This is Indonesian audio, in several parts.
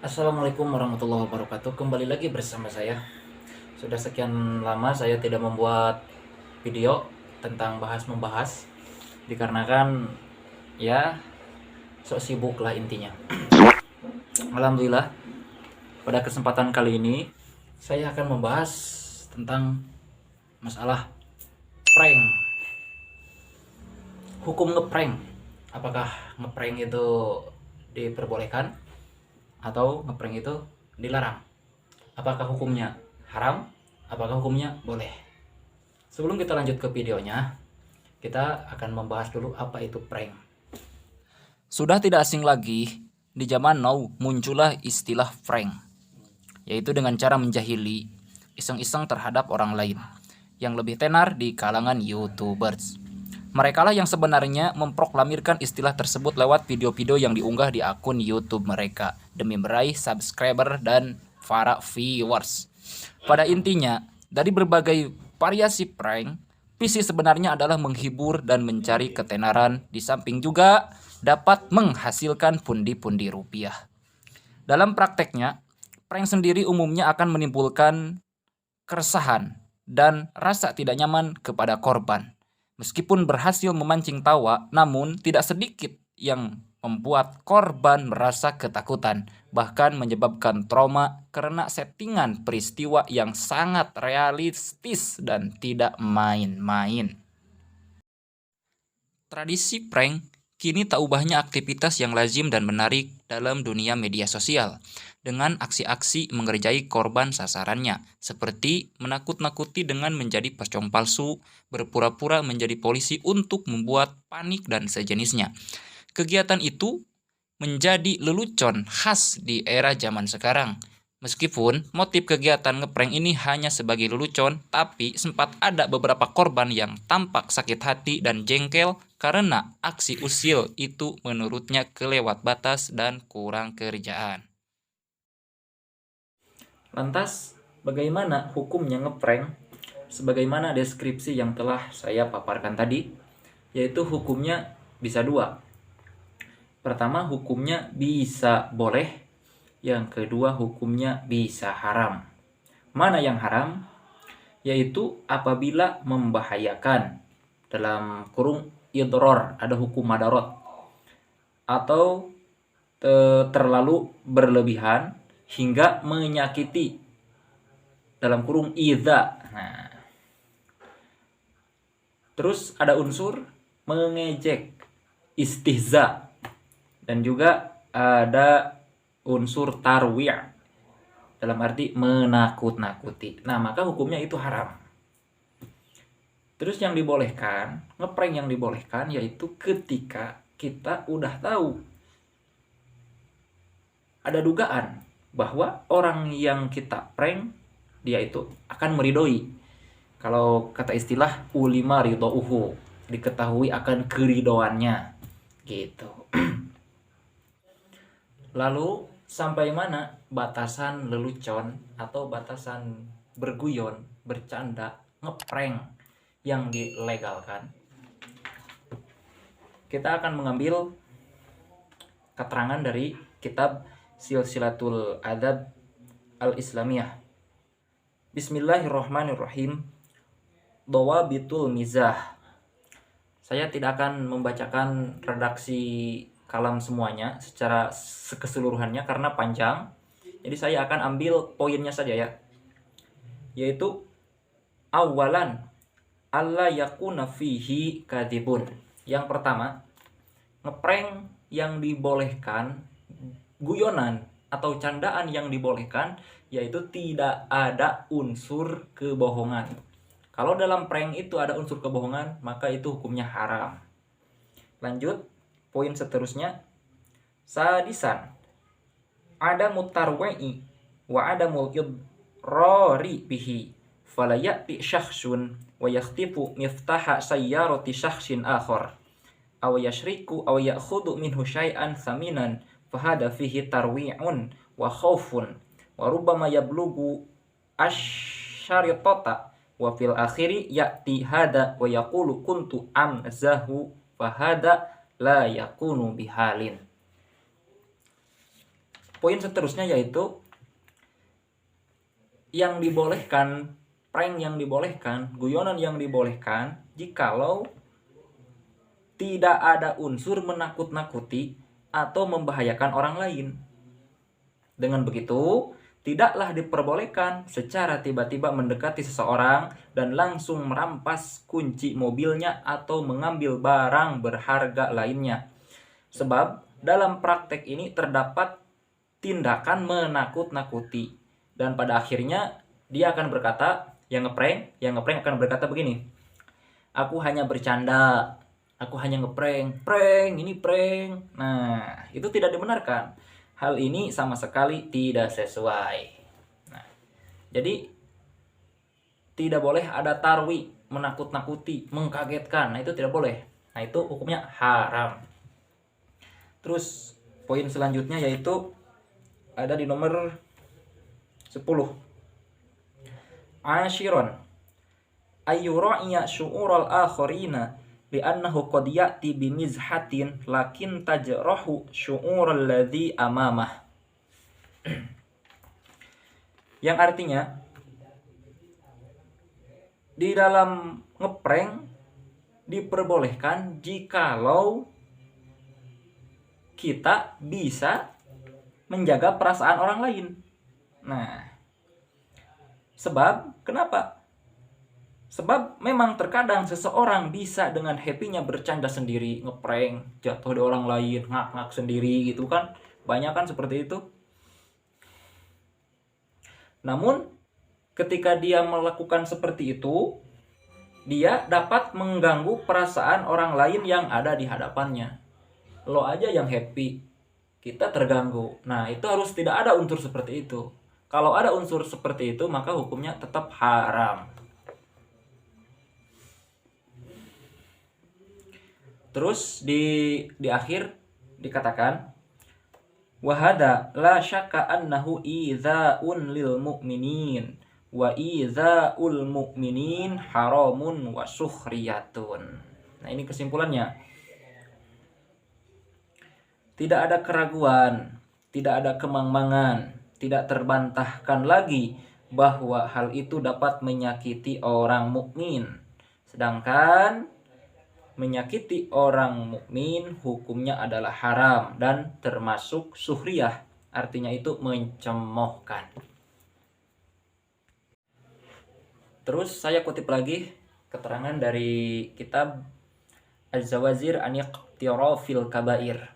Assalamualaikum warahmatullahi wabarakatuh. Kembali lagi bersama saya. Sudah sekian lama saya tidak membuat video tentang bahas-membahas, dikarenakan ya sok sibuk lah intinya. Alhamdulillah, pada kesempatan kali ini saya akan membahas tentang masalah prank. Hukum ngeprank. Apakah ngeprank itu diperbolehkan atau ngeprank itu dilarang? Apakah hukumnya haram? Apakah hukumnya boleh? Sebelum kita lanjut ke videonya, kita akan membahas dulu apa itu prank. Sudah tidak asing lagi, di zaman now muncullah istilah prank, yaitu dengan cara menjahili, iseng-iseng terhadap orang lain, yang lebih tenar di kalangan YouTubers. Merekalah yang sebenarnya memproklamirkan istilah tersebut lewat video-video yang diunggah di akun YouTube mereka demi meraih subscriber dan para viewers. Pada intinya, dari berbagai variasi prank, visi sebenarnya adalah menghibur dan mencari ketenaran, di samping juga dapat menghasilkan pundi-pundi rupiah. Dalam prakteknya, prank sendiri umumnya akan menimbulkan keresahan dan rasa tidak nyaman kepada korban. Meskipun berhasil memancing tawa, namun tidak sedikit yang membuat korban merasa ketakutan, bahkan menyebabkan trauma karena settingan peristiwa yang sangat realistis dan tidak main-main. Tradisi prank kini tak ubahnya aktivitas yang lazim dan menarik dalam dunia media sosial, dengan aksi-aksi mengerjai korban sasarannya, seperti menakut-nakuti dengan menjadi pocong palsu, berpura-pura menjadi polisi untuk membuat panik dan sejenisnya. Kegiatan itu menjadi lelucon khas di era zaman sekarang. Meskipun motif kegiatan ngeprank ini hanya sebagai lelucon, tapi sempat ada beberapa korban yang tampak sakit hati dan jengkel karena aksi usil itu menurutnya kelewat batas dan kurang kerjaan. Lantas, bagaimana hukumnya ngeprank? Sebagaimana deskripsi yang telah saya paparkan tadi, yaitu hukumnya bisa dua. Pertama, hukumnya bisa boleh. Yang kedua, hukumnya bisa haram. Mana yang haram? Yaitu apabila membahayakan, dalam kurung idror, ada hukum madarot, atau terlalu berlebihan hingga menyakiti, dalam kurung idza. Nah, terus ada unsur mengejek, istihza, dan juga ada unsur tarwi', dalam arti menakut-nakuti. Nah, maka hukumnya itu haram. Terus yang dibolehkan, ngeprank yang dibolehkan yaitu ketika kita udah tahu, ada dugaan bahwa orang yang kita prank dia itu akan meridoi. Kalau kata istilah ulima ridouhu, diketahui akan keridoannya gitu. Lalu sampai mana batasan lelucon atau batasan berguyon, bercanda, ngeprank yang dilegalkan? Kita akan mengambil keterangan dari kitab Silsilatul Adab Al-Islamiyah. Bismillahirrahmanirrahim. Dawabitul mizah. Saya tidak akan membacakan redaksi kalam semuanya secara keseluruhannya karena panjang. Jadi saya akan ambil poinnya saja ya. Yaitu awalan alla yakuna fihi kadhibun. Yang pertama, ngeprank yang dibolehkan, guyonan atau candaan yang dibolehkan, yaitu tidak ada unsur kebohongan. Kalau dalam prank itu ada unsur kebohongan, maka itu hukumnya haram. Lanjut, poin seterusnya. Sadisan, ada mutarwa'i wa ada mulkidrari bihi, falayati syakhsun wa yakhtifu miftaha sayyarati syakhsin akhar, aw yashriku aw ya'khudhu minhu syai'an thaminan, fahada fihi tarwi'un wa khawfun, wa rubbama yablugu asyaritata, wa fil akhiri ya'ti hada wa yaqulu kuntu amzahu, fahada la yakunu bihalin. poin seterusnya yaitu yang dibolehkan, prank yang dibolehkan, guyonan yang dibolehkan jikalau tidak ada unsur menakut-nakuti atau membahayakan orang lain. Dengan begitu, tidaklah diperbolehkan secara tiba-tiba mendekati seseorang dan langsung merampas kunci mobilnya atau mengambil barang berharga lainnya. Sebab dalam praktek ini terdapat tindakan menakut-nakuti. Dan pada akhirnya dia akan berkata, yang ngeprank akan berkata begini, aku hanya bercanda, aku hanya ngeprank, ini prank. Nah, itu tidak dibenarkan. Hal ini sama sekali tidak sesuai. Nah, jadi tidak boleh ada tarwi, menakut-nakuti, mengkagetkan. Nah, itu tidak boleh. Nah, itu hukumnya haram. Terus poin selanjutnya yaitu ada di nomor 10. Ashiron ayyura'iya syu'ural akhirina li'annahu qad ya'ti bimizhatin lakin tajrahu syu'ural ladzi amamah. Yang artinya di dalam ngeprank diperbolehkan jikalau kita bisa menjaga perasaan orang lain. Nah, sebab kenapa? Sebab memang terkadang seseorang bisa dengan happy-nya bercanda sendiri, ngeprank, jatuh di orang lain, ngak-ngak sendiri gitu kan. Banyak kan seperti itu. Namun ketika dia melakukan seperti itu, dia dapat mengganggu perasaan orang lain yang ada di hadapannya. Lo aja yang happy, kita terganggu. Nah, itu harus tidak ada unsur seperti itu. Kalau ada unsur seperti itu, maka hukumnya tetap haram. Terus di akhir dikatakan wahada la syakka annahu idza'un lil mu'minin wa idza'ul mu'minin haramun wa sukhriyatun. Nah, ini kesimpulannya. Tidak ada keraguan, tidak ada kemangmangan, tidak terbantahkan lagi bahwa hal itu dapat menyakiti orang mukmin. Sedangkan menyakiti orang mukmin hukumnya adalah haram dan termasuk sukhriyah, artinya itu mencemoohkan. Terus saya kutip lagi keterangan dari kitab Az-Zawajir an Iqtirafil Kabair.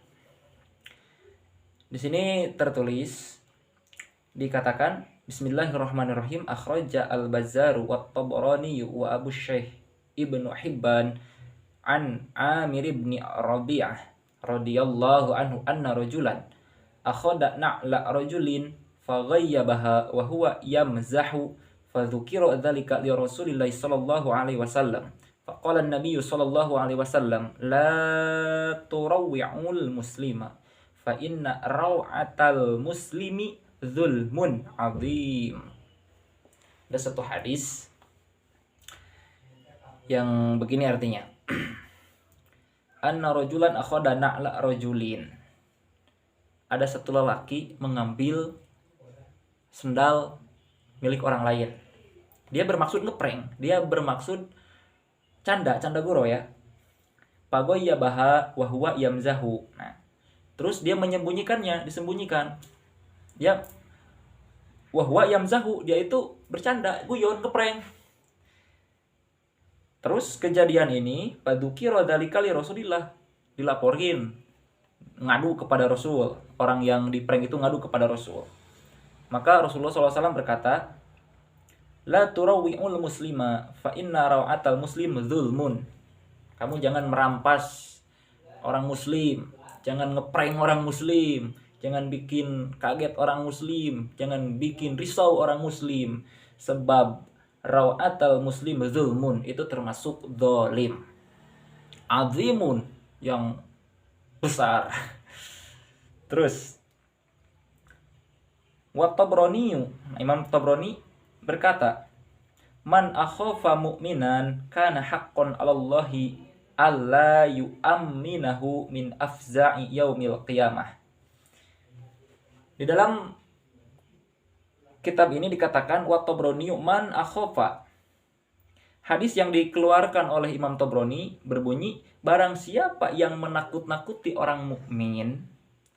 Di sini tertulis dikatakan Bismillahirrahmanirrahim akhraja al-Bazzaru wa Tabarani wa Abu Syekh Ibnu Hibban an Amir ibn Rabi'ah radhiyallahu anhu anna rajulan akhadha na'la rajulin faghayyabaha wa huwa yamzahu fadhukira dzalika li Rasulillah sallallahu alaihi wasallam faqala an-nabiy sallallahu alaihi wasallam la turawwi'ul muslima fa inna raw'atal muslimi zulmun azim. Ada satu hadis yang begini artinya. Anna rajulan akhadha na'la rajulin. Ada satu lelaki mengambil sendal milik orang lain. Dia bermaksud ngeprank, dia bermaksud canda guru ya. Pagoya baha wa huwa yamzahu. Nah, terus dia disembunyikan. Dia wa huwa yamzahu, dia itu bercanda, guyon, ngeprank. Terus kejadian ini padukira dzalika li Rasulillah, dilaporin, ngadu kepada Rasul. Orang yang di prank itu ngadu kepada Rasul. Maka Rasulullah SAW berkata, la turawwi'ul muslima fa inna raw'atal muslim zulmun. Kamu jangan merampas orang muslim, jangan ngeprank orang muslim, jangan bikin kaget orang muslim, jangan bikin risau orang muslim, sebab raw'atal muslim zulmun, itu termasuk zalim. Azimun, yang besar. Terus wa Tabrani, Imam Tabrani berkata, man akhafa mu'minan kana haqqan 'alallahi alla yu'amminahu min afza'i yaumil qiyamah. Di dalam kitab ini dikatakan wa Tabrani man akhafa. Hadis yang dikeluarkan oleh Imam Tabrani berbunyi, barang siapa yang menakut-nakuti orang mukmin,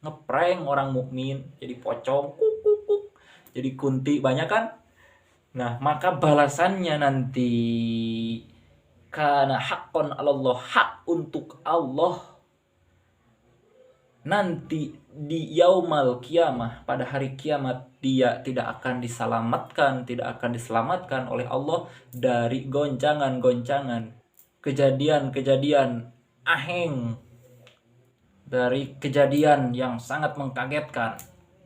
ngeprank orang mukmin, jadi pocong, kuk, jadi kunti banyak kan? Nah, maka balasannya nanti karena haqqon 'alallah, hak untuk Allah nanti di yaumal kiamah, pada hari kiamat dia tidak akan diselamatkan oleh Allah dari goncangan-goncangan, kejadian-kejadian aheng, dari kejadian yang sangat mengkagetkan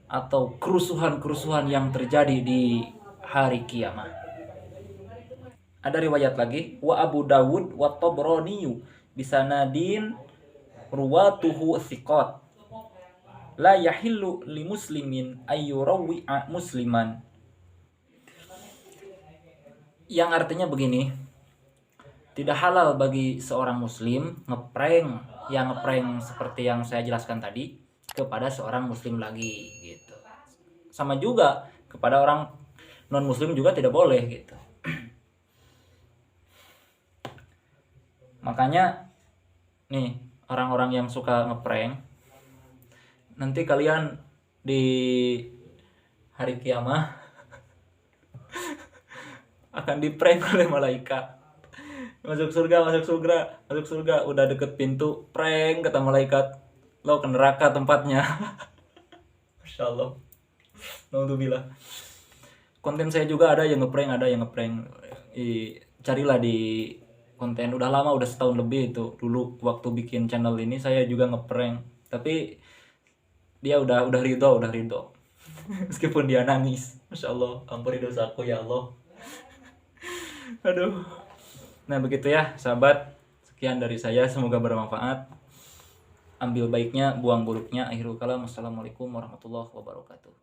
atau kerusuhan-kerusuhan yang terjadi di hari kiamat. Ada riwayat lagi, wa Abu Dawud wa Tabrani bisanadin ruwatuhu thiqat la yahillu li muslimin ayyurawi'a musliman. Yang artinya begini, tidak halal bagi seorang muslim ngeprank seperti yang saya jelaskan tadi kepada seorang muslim lagi gitu. Sama juga kepada orang non muslim juga tidak boleh gitu. Makanya nih, orang-orang yang suka ngeprank, nanti kalian di hari kiamat akan diprank oleh malaikat. Masuk surga, udah deket pintu, prank kata malaikat, lo ke neraka tempatnya. Masya Allah. Alhamdulillah. Konten saya juga ada yang ngeprank. Carilah di konten, udah lama, udah setahun lebih itu. Dulu waktu bikin channel ini saya juga ngeprank, tapi dia udah ridho. Meskipun dia nangis. Masya Allah, ampuni dosaku ya Allah. Aduh. Nah begitu ya sahabat, sekian dari saya, semoga bermanfaat. Ambil baiknya, buang buruknya. Akhirul kalam, wassalamualaikum warahmatullahi wabarakatuh.